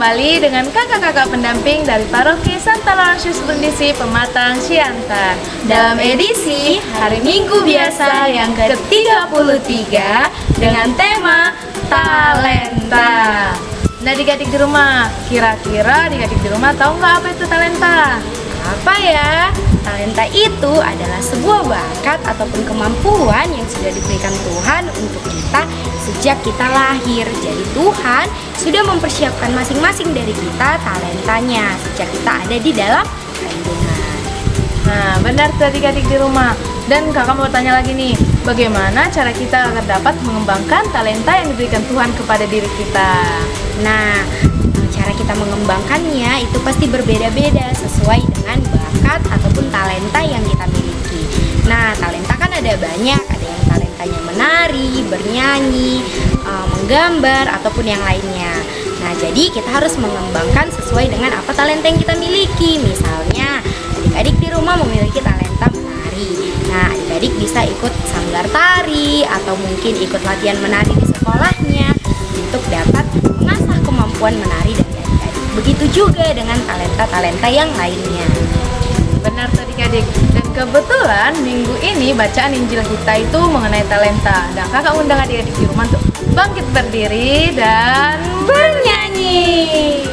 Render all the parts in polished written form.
kembali dengan kakak-kakak pendamping dari Paroki Santa Laurentius Brindisi Pematang Siantar dalam edisi Hari Minggu Biasa yang ke-33 dengan tema Talenta. Nah, adik-adik di rumah, kira-kira adik-adik di rumah tahu nggak apa itu talenta? Apa ya? Talenta itu adalah sebuah bakat ataupun kemampuan yang sudah diberikan Tuhan untuk kita sejak kita lahir. Jadi Tuhan sudah mempersiapkan masing-masing dari kita talentanya sejak kita ada di dalam kandungan. Nah, benar tuh adik-adik di rumah. Dan kakak mau tanya lagi nih, bagaimana cara kita agar dapat mengembangkan talenta yang diberikan Tuhan kepada diri kita? Nah, cara kita mengembangkannya itu pasti berbeda-beda sesuai dengan bakat ataupun talenta yang kita miliki. Nah, talenta kan ada banyak, ada yang talentanya menari, bernyanyi, menggambar, ataupun yang lainnya. Nah, jadi kita harus mengembangkan sesuai dengan apa talenta yang kita miliki. Misalnya, adik-adik di rumah memiliki talenta menari. Nah, adik-adik bisa ikut sanggar tari atau mungkin ikut latihan menari di sekolahnya untuk dapat mengasah kemampuan menari dari adik-adik. Begitu juga dengan talenta-talenta yang lainnya. Benar tuh adik-adik. Dan kebetulan minggu ini bacaan Injil kita itu mengenai talenta. Dan kakak undang adik-adik di rumah untuk bangkit berdiri dan bernyanyi.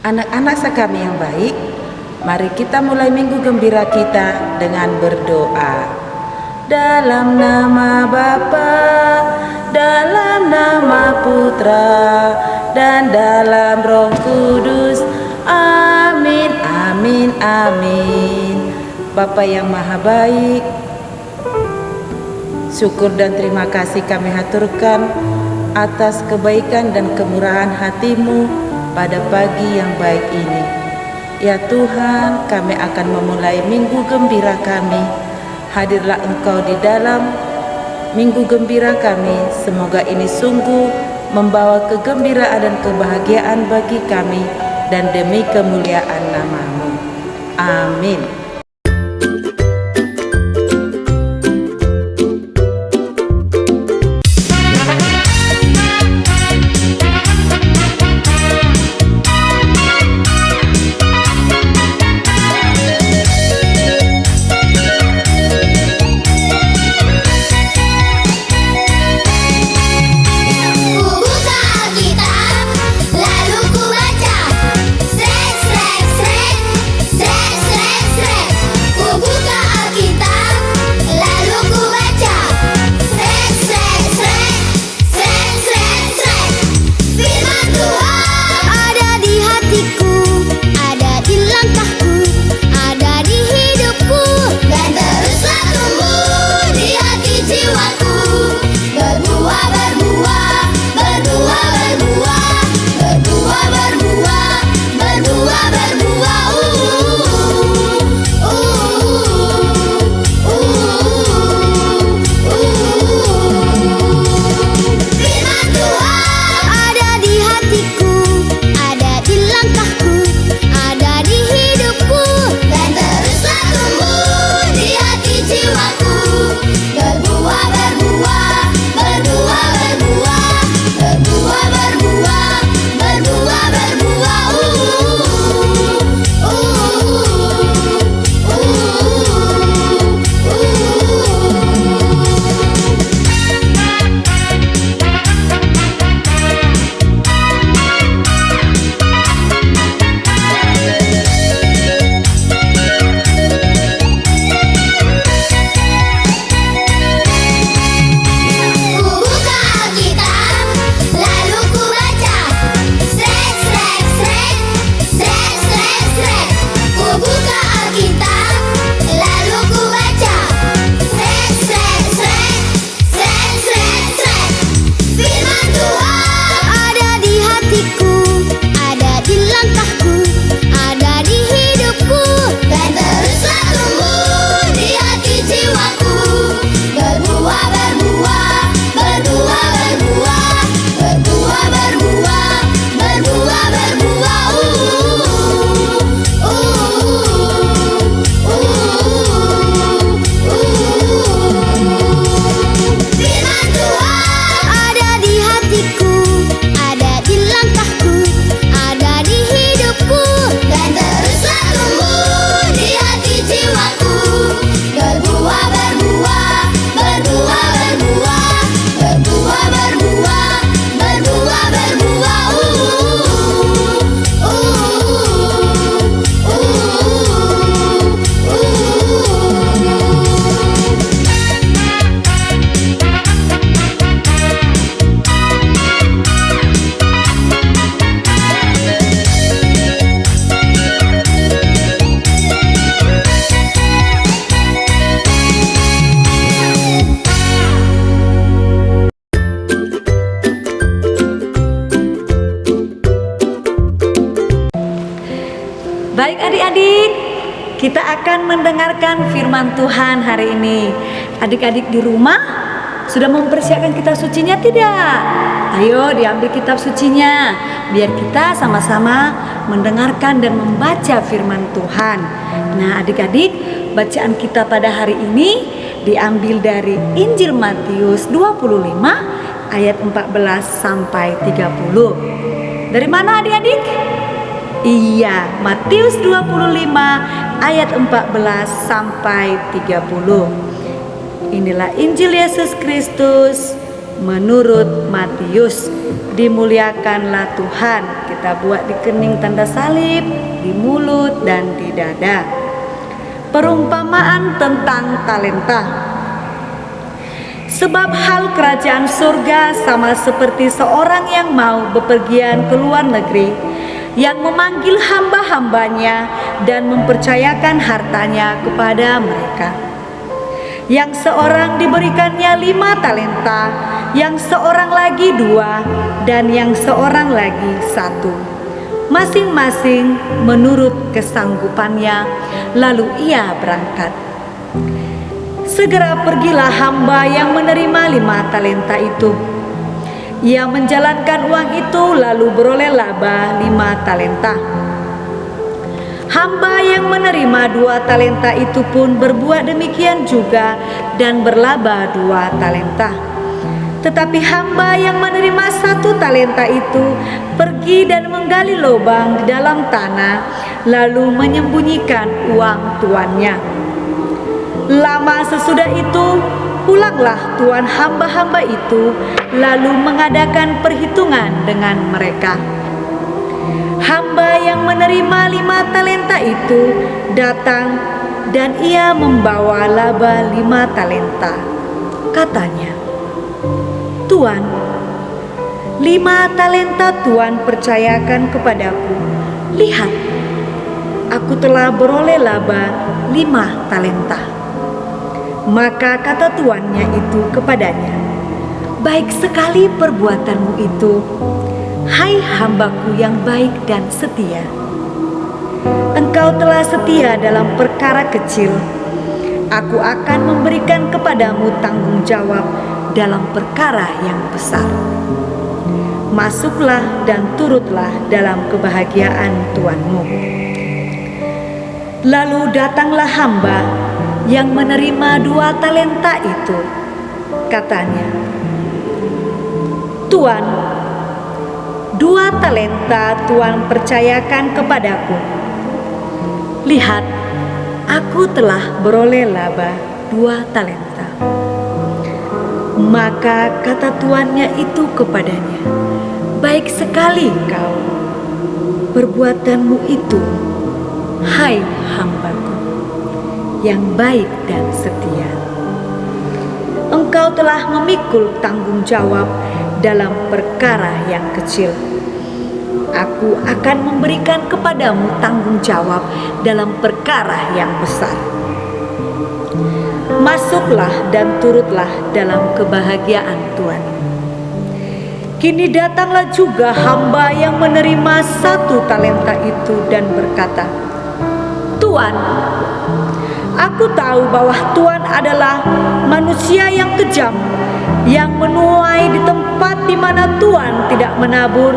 Anak-anak sekami yang baik, mari kita mulai minggu gembira kita dengan berdoa. Dalam nama Bapa, dalam nama Putra, dan dalam Roh Kudus. Amin, amin, amin. Bapa yang maha baik, syukur dan terima kasih kami haturkan atas kebaikan dan kemurahan hati-Mu pada pagi yang baik ini. Ya Tuhan, kami akan memulai minggu gembira kami. Hadirlah Engkau di dalam minggu gembira kami. Semoga ini sungguh membawa kegembiraan dan kebahagiaan bagi kami dan demi kemuliaan nama-Mu. Amin. Lalu ku baca, srek srek srek, srek srek srek. Kita akan mendengarkan firman Tuhan hari ini. Adik-adik di rumah sudah mempersiapkan kitab sucinya tidak? Ayo diambil kitab sucinya, biar kita sama-sama mendengarkan dan membaca firman Tuhan. Nah adik-adik, bacaan kita pada hari ini diambil dari Injil Matius 25 ayat 14 sampai 30. Dari mana adik-adik? Iya, Matius 25 ayat 14 sampai 30. Inilah Injil Yesus Kristus menurut Matius. Dimuliakanlah Tuhan. Kita buat di kening tanda salib, di mulut dan di dada. Perumpamaan tentang talenta. Sebab hal kerajaan surga sama seperti seorang yang mau bepergian ke luar negeri, yang memanggil hamba-hambanya dan mempercayakan hartanya kepada mereka. Yang seorang diberikannya 5 talenta, yang seorang lagi 2, dan yang seorang lagi 1, masing-masing menurut kesanggupannya. Lalu ia berangkat. Segera pergilah hamba yang menerima 5 talenta itu. Ia menjalankan uang itu lalu beroleh laba 5 talenta. Hamba yang menerima 2 talenta itu pun berbuat demikian juga dan berlaba 2 talenta. Tetapi hamba yang menerima 1 talenta itu pergi dan menggali lubang di dalam tanah, lalu menyembunyikan uang tuannya. Lama sesudah itu pulanglah tuan hamba-hamba itu, lalu mengadakan perhitungan dengan mereka. Hamba yang menerima 5 talenta itu datang dan ia membawa laba 5 talenta. Katanya, "Tuan, 5 talenta Tuan percayakan kepadaku. Lihat, aku telah beroleh laba 5 talenta." Maka kata tuannya itu kepadanya, "Baik sekali perbuatanmu itu, hai hambaku yang baik dan setia. Engkau telah setia dalam perkara kecil, aku akan memberikan kepadamu tanggung jawab dalam perkara yang besar. Masuklah dan turutlah dalam kebahagiaan tuanmu." Lalu datanglah hamba yang menerima 2 talenta itu. Katanya, "Tuan, 2 talenta Tuan percayakan kepadaku. Lihat, aku telah beroleh laba 2 talenta." Maka kata tuannya itu kepadanya, "Baik sekali kau, perbuatanmu itu, hai hambaku yang baik dan setia. Engkau telah memikul tanggung jawab dalam perkara yang kecil. Aku akan memberikan kepadamu tanggung jawab dalam perkara yang besar. Masuklah dan turutlah dalam kebahagiaan Tuhan." Kini datanglah juga hamba yang menerima 1 talenta itu dan berkata, "Tuan, aku tahu bahwa Tuan adalah manusia yang kejam, yang menuai di tempat di mana Tuan tidak menabur,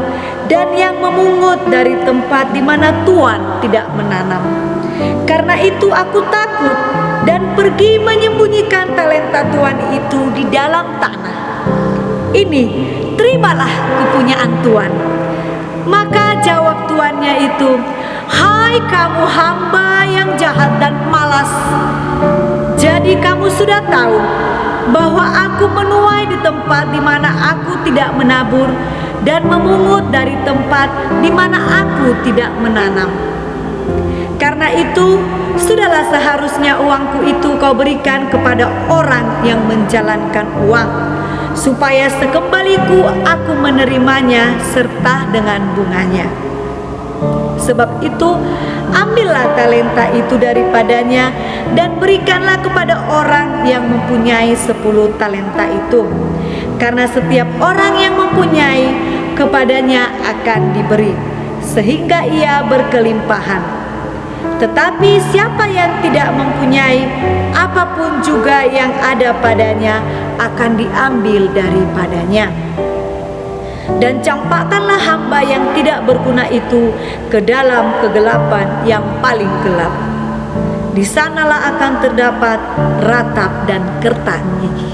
dan yang memungut dari tempat di mana Tuan tidak menanam. Karena itu aku takut dan pergi menyembunyikan talenta Tuan itu di dalam tanah. Ini, terimalah kepunyaan Tuan." Maka jawab tuannya itu, "Hai kamu hamba yang jahat dan malas. Jadi kamu sudah tahu bahwa aku menuai di tempat di mana aku tidak menabur dan memungut dari tempat di mana aku tidak menanam. Karena itu, sudahlah seharusnya uangku itu kau berikan kepada orang yang menjalankan uang, supaya sekembaliku aku menerimanya serta dengan bunganya. Sebab itu, ambillah talenta itu daripadanya dan berikanlah kepada orang yang mempunyai 10 talenta itu. Karena setiap orang yang mempunyai, kepadanya akan diberi, sehingga ia berkelimpahan. Tetapi siapa yang tidak mempunyai, apapun juga yang ada padanya akan diambil daripadanya. Dan campakkanlah hamba yang tidak berguna itu ke dalam kegelapan yang paling gelap. Di sanalah akan terdapat ratap dan kertak gigi.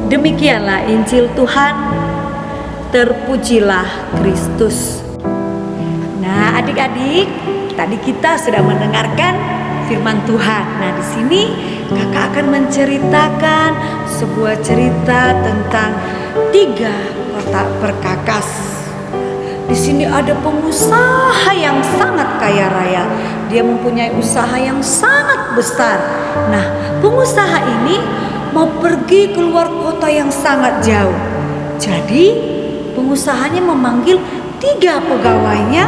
Demikianlah Injil Tuhan. Terpujilah Kristus. Nah, adik-adik, tadi kita sudah mendengarkan firman Tuhan. Nah, di sini kakak akan menceritakan sebuah cerita tentang 3 kotak perkakas. Di sini ada pengusaha yang sangat kaya raya. Dia mempunyai usaha yang sangat besar. Nah, pengusaha ini mau pergi keluar kota yang sangat jauh. Jadi, pengusahanya memanggil 3 pegawainya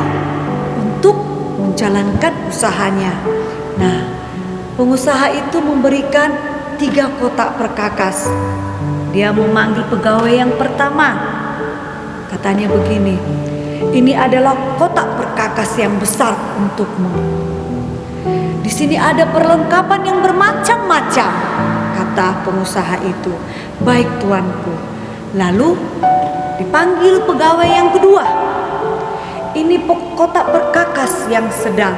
untuk menjalankan usahanya. Nah, pengusaha itu memberikan 3 kotak perkakas. Dia memanggil pegawai yang pertama. Katanya begini, "Ini adalah kotak perkakas yang besar untukmu. Di sini ada perlengkapan yang bermacam-macam," kata pengusaha itu. "Baik, tuanku." Lalu dipanggil pegawai yang kedua. "Ini kotak perkakas yang sedang.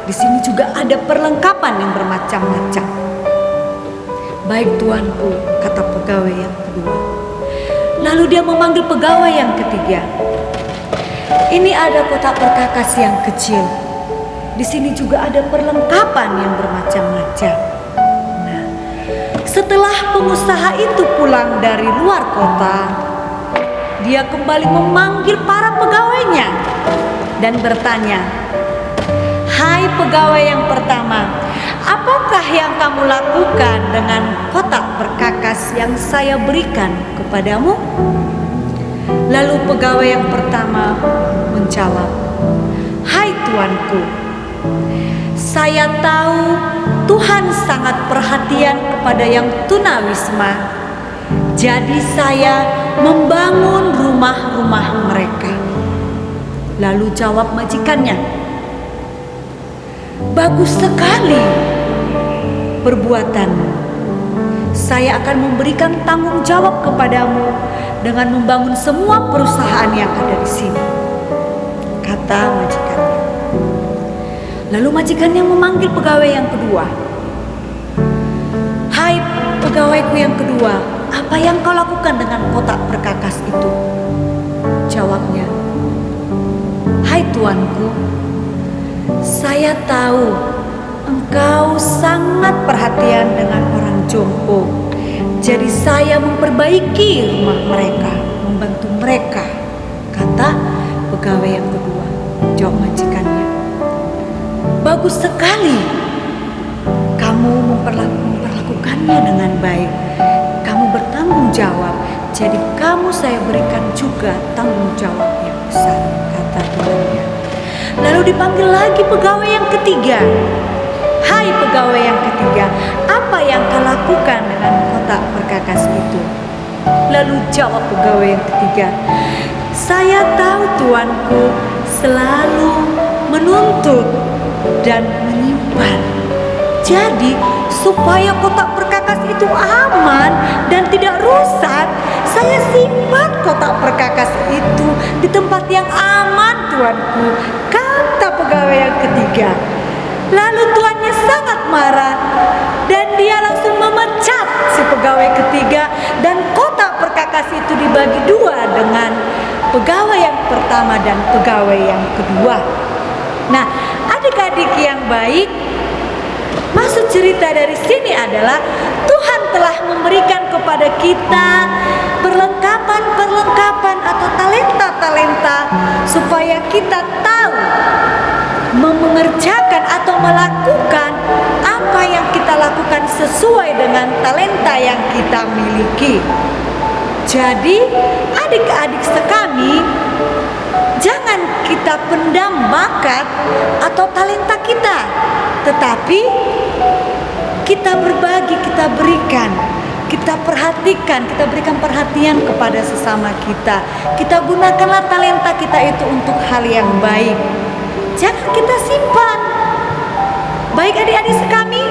Di sini juga ada perlengkapan yang bermacam-macam." "Baik, tuanku," kata pegawai yang kedua. Lalu dia memanggil pegawai yang ketiga. "Ini ada kotak perkakas yang kecil. Di sini juga ada perlengkapan yang bermacam-macam." Nah, setelah pengusaha itu pulang dari luar kota, dia kembali memanggil para pegawainya dan bertanya, "Hai pegawai yang pertama, apakah yang kamu lakukan dengan kotak perkakas yang saya berikan kepadamu?" Lalu pegawai yang pertama menjawab, "Hai tuanku, saya tahu Tuhan sangat perhatian kepada yang tunawisma. Jadi saya membangun rumah-rumah mereka." Lalu jawab majikannya, "Bagus sekali perbuatanmu. Saya akan memberikan tanggung jawab kepadamu dengan membangun semua perusahaan yang ada di sini," kata majikannya. Lalu majikannya memanggil pegawai yang kedua. "Hai pegawaiku yang kedua, apa yang kau lakukan dengan kotak perkakas itu?" Jawabnya, "Hai tuanku, saya tahu engkau sangat perhatian dengan orang jompo. Jadi saya memperbaiki rumah mereka, membantu mereka," kata pegawai yang kedua. Jawab majikannya, "Bagus sekali. Kamu memperlakukannya dengan baik. Kamu bertanggung jawab. Jadi kamu saya berikan juga tanggung jawab yang besar," kata tuannya. Lalu dipanggil lagi pegawai yang ketiga. "Hai pegawai yang ketiga, apa yang kau lakukan dengan kotak perkakas itu?" Lalu jawab pegawai yang ketiga, "Saya tahu tuanku selalu menuntut dan menyimpan. Jadi supaya kotak perkakas itu aman dan tidak rusak, saya simpan kotak perkakas itu di tempat yang aman, tuanku," kata pegawai yang ketiga. Lalu tuannya sangat marah dan dia langsung memecat si pegawai ketiga, dan kotak perkakas itu dibagi 2 dengan pegawai yang pertama dan pegawai yang kedua. Nah, adik-adik yang baik, maksud cerita dari sini adalah Tuhan telah memberikan kepada kita perlengkapan atau talenta-talenta supaya kita tahu mengerjakan atau melakukan apa yang kita lakukan sesuai dengan talenta yang kita miliki. Jadi adik-adik sekami, jangan kita pendam bakat atau talenta kita, tetapi kita berbagi, kita berikan, kita perhatikan, kita berikan perhatian kepada sesama kita. Kita gunakanlah talenta kita itu untuk hal yang baik. jangan kita simpan. Baik adik-adik sekami,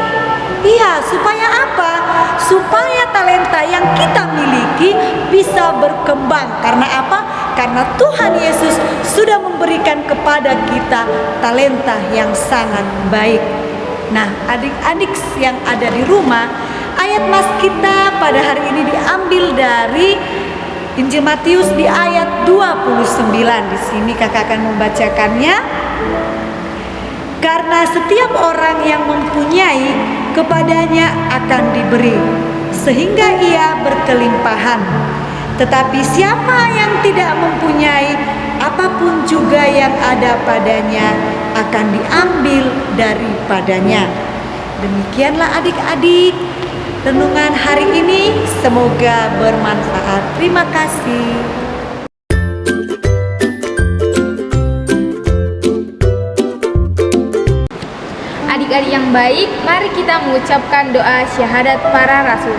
iya, supaya apa? Supaya talenta yang kita miliki bisa berkembang. Karena apa? Karena Tuhan Yesus sudah memberikan kepada kita talenta yang sangat baik. Nah, adik-adik yang ada di rumah, ayat mas kita pada hari ini diambil dari Injil Matius di ayat 29. Di sini kakak akan membacakannya. Karena setiap orang yang mempunyai, kepadanya akan diberi, sehingga ia berkelimpahan. Tetapi siapa yang tidak mempunyai, apapun juga yang ada padanya akan diambil daripadanya. Demikianlah adik-adik renungan hari ini, semoga bermanfaat. Terima kasih. Adik-adik yang baik, mari kita mengucapkan doa syahadat para rasul.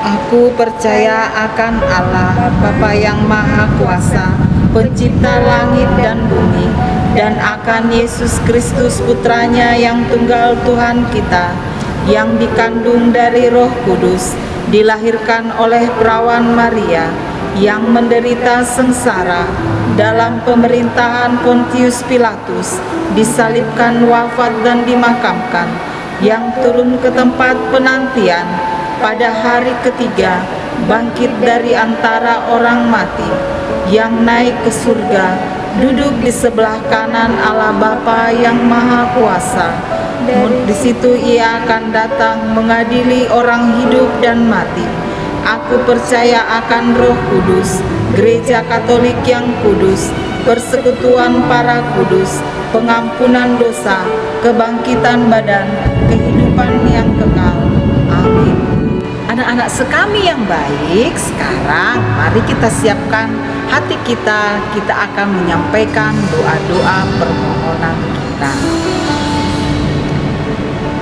Aku percaya akan Allah, Bapa yang Maha Kuasa, Pencipta langit dan bumi, dan akan Yesus Kristus Putranya yang tunggal Tuhan kita, yang dikandung dari Roh Kudus, dilahirkan oleh perawan Maria, yang menderita sengsara dalam pemerintahan Pontius Pilatus, disalibkan, wafat dan dimakamkan, yang turun ke tempat penantian, pada hari ketiga bangkit dari antara orang mati, yang naik ke surga, duduk di sebelah kanan Allah Bapa yang Maha Kuasa. Di situ ia akan datang mengadili orang hidup dan mati. Aku percaya akan Roh Kudus, Gereja Katolik yang kudus, persekutuan para kudus, pengampunan dosa, kebangkitan badan, kehidupan yang kekal. Amin. Anak-anak sekami yang baik, sekarang mari kita siapkan hati kita. Kita akan menyampaikan doa-doa permohonan kita.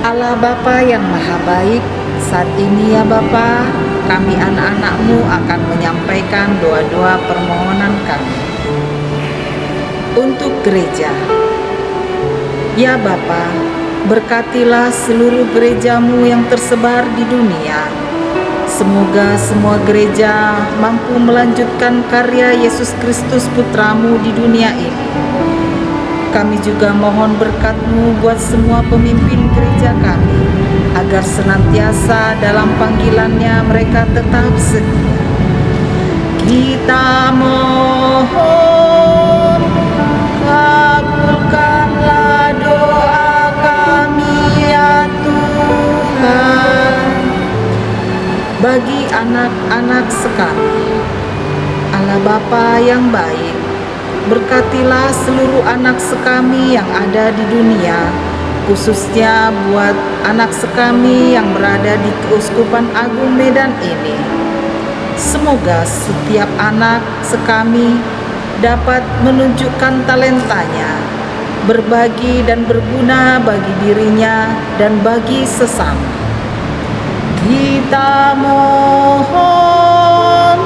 Allah Bapa yang Maha Baik, saat ini ya Bapa, kami anak-anak-Mu akan menyampaikan doa-doa permohonan kami untuk gereja. Ya Bapa, berkatilah seluruh gereja-Mu yang tersebar di dunia. Semoga semua gereja mampu melanjutkan karya Yesus Kristus Putra-Mu di dunia ini. Kami juga mohon berkat-Mu buat semua pemimpin gereja kami, agar senantiasa dalam panggilannya mereka tetap setia. Kita mohon, kabulkanlah doa kami ya Tuhan. Bagi anak-anak sekami, Allah Bapa yang baik, berkatilah seluruh anak sekami yang ada di dunia, khususnya buat anak sekami yang berada di Keuskupan Agung Medan ini. Semoga setiap anak sekami dapat menunjukkan talentanya, berbagi dan berguna bagi dirinya dan bagi sesama. Kita mohon,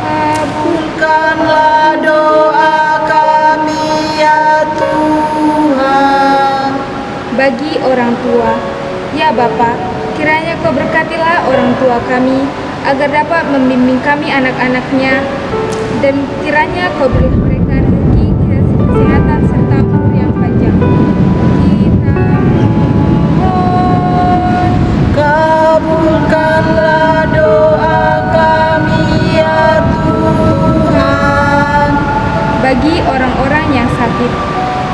kabulkanlah doa kami ya Tuhan. Bagi orang tua, ya Bapa, kiranya Kau berkatilah orang tua kami, agar dapat membimbing kami anak-anaknya, dan kiranya Kau beri mereka rezeki, kesehatan, serta umur yang panjang. Kita mohon, Kabulkanlah doa kami ya Tuhan. bagi orang-orang yang sakit,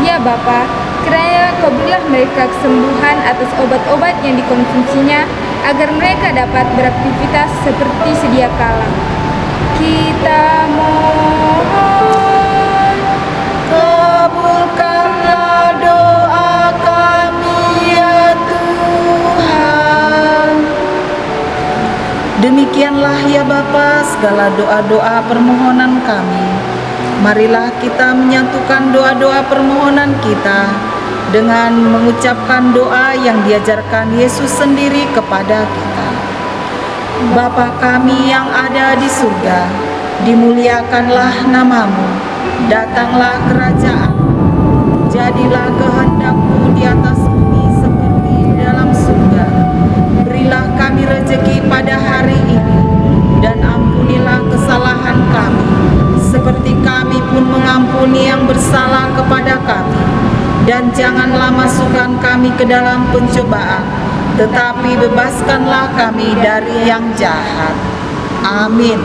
ya Bapa, kiranya Kau berilah mereka kesembuhan atas obat-obat yang dikonsumsinya, agar mereka dapat beraktivitas seperti sedia kala. Kita mohon, Kabulkanlah doa kami ya Tuhan. Demikianlah ya Bapa segala doa-doa permohonan kami. Marilah kita menyatukan doa-doa permohonan kita dengan mengucapkan doa yang diajarkan Yesus sendiri kepada kita. Bapa kami yang ada di surga, dimuliakanlah namamu, datanglah kerajaan, jadilah kehendak-Mu di atas bumi seperti di dalam surga. Berilah kami rezeki pada hari ini, dan ampunilah kesalahan kami, seperti kami pun mengampuni yang bersalah kepada kami. Dan janganlah masukkan kami ke dalam pencobaan, tetapi bebaskanlah kami dari yang jahat. Amin.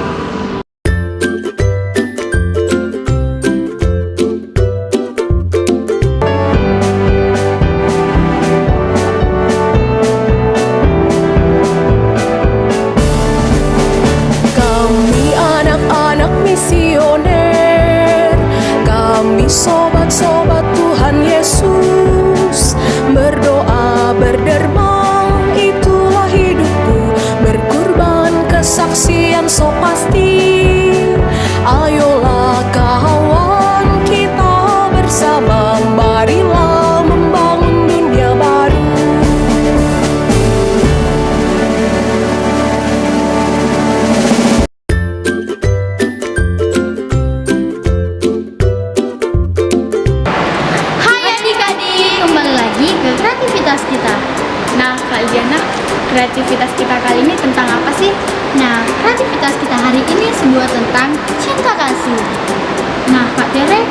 Kami anak-anak misioner, kami sobat-sobat Tuhan Yesus. Berdoa berderma, itulah hidupku, berkurban kesaksian so pasti. Ayolah kawan, kita bersama, marilah membangun dunia baru. Hai adik-adik, kembali lagi ke kreativitas kita. Nah, Kak Iliana, kreativitas kita kali ini tentang apa sih? Nah, kreativitas kita hari ini sebuah tentang cinta kasih. Nah, Kak Tere,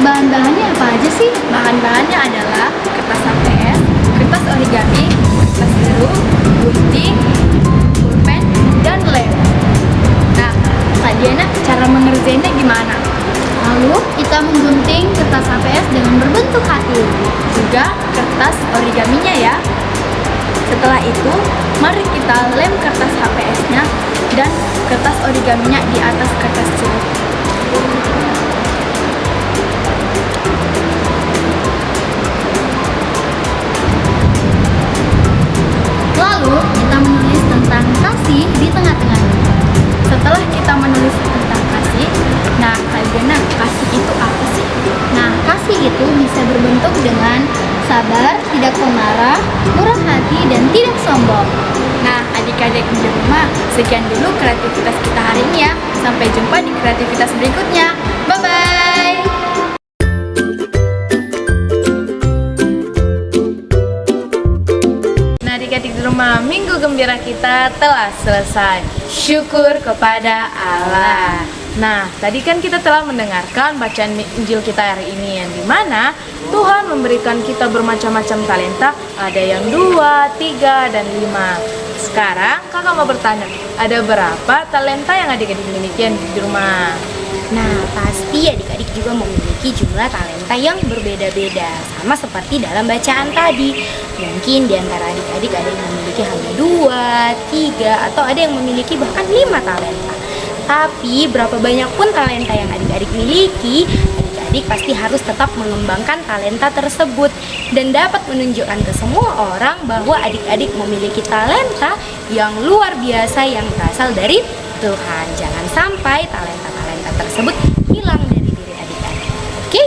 bahan-bahannya apa aja sih? Bahan-bahannya adalah kertas HPS, kertas origami, kertas biru, gunting, pulpen, dan lem. Nah, Kak Diana, cara mengerjainnya gimana? Lalu kita menggunting kertas HPS dengan berbentuk hati, juga kertas origaminya ya. Setelah itu, mari kita lem kertas HPS-nya dan kertas origaminya di atas kertas cerut. Lalu kita menulis tentang kasih di tengah-tengahnya. Setelah kita menulis tentang kasih, nah Kaliana, kasih itu apa sih? Nah, kasih itu bisa berbentuk dengan sabar, tidak pemarah, murah hati, dan tidak sombong. Nah, adik-adik di rumah, sekian dulu kreativitas kita hari ini ya. Sampai jumpa di kreativitas berikutnya. Bye-bye! Nah, adik-adik di rumah, minggu gembira kita telah selesai. Syukur kepada Allah. Nah, tadi kan kita telah mendengarkan bacaan Injil kita hari ini, yang dimana Tuhan memberikan kita bermacam-macam talenta. Ada yang 2, 3, dan 5. Sekarang kakak mau bertanya, ada berapa talenta yang adik-adik miliki di rumah? Nah, pasti adik-adik juga memiliki jumlah talenta yang berbeda-beda, sama seperti dalam bacaan tadi. Mungkin di antara adik-adik ada yang memiliki hanya 2, 3, atau ada yang memiliki bahkan 5 talenta. Tapi berapa banyak pun talenta yang adik-adik miliki, adik-adik pasti harus tetap mengembangkan talenta tersebut dan dapat menunjukkan ke semua orang bahwa adik-adik memiliki talenta yang luar biasa yang berasal dari Tuhan. Jangan sampai talenta-talenta tersebut hilang dari diri adik-adik. Oke?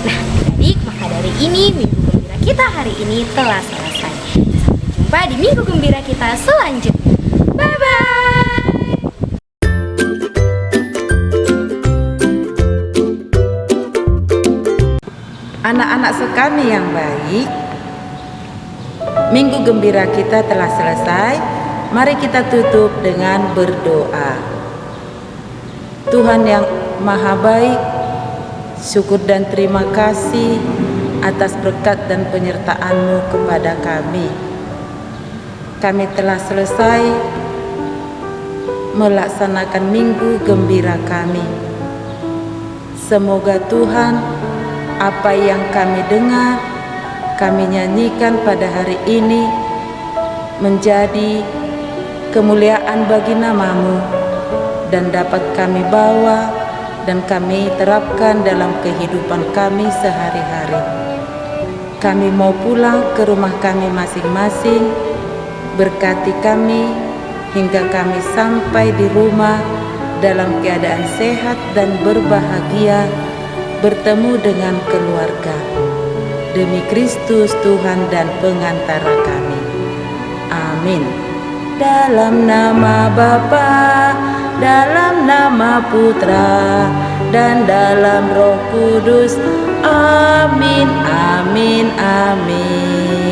Nah, adik-adik, maka dari ini minggu gembira kita hari ini telah selesai. Sampai jumpa di minggu gembira kita selanjutnya. Bye-bye! Anak-anak sekami yang baik, minggu gembira kita telah selesai. Mari kita tutup dengan berdoa. Tuhan yang maha baik, syukur dan terima kasih atas berkat dan penyertaan-Mu kepada kami. Kami telah selesai melaksanakan minggu gembira kami. Semoga Tuhan, apa yang kami dengar, kami nyanyikan pada hari ini menjadi kemuliaan bagi nama-Mu dan dapat kami bawa dan kami terapkan dalam kehidupan kami sehari-hari. Kami mau pulang ke rumah kami masing-masing. Berkati kami hingga kami sampai di rumah dalam keadaan sehat dan berbahagia, bertemu dengan keluarga. Demi Kristus Tuhan dan pengantara kami. Amin. Dalam nama Bapa, dalam nama Putra, dan dalam Roh Kudus. Amin, amin, amin.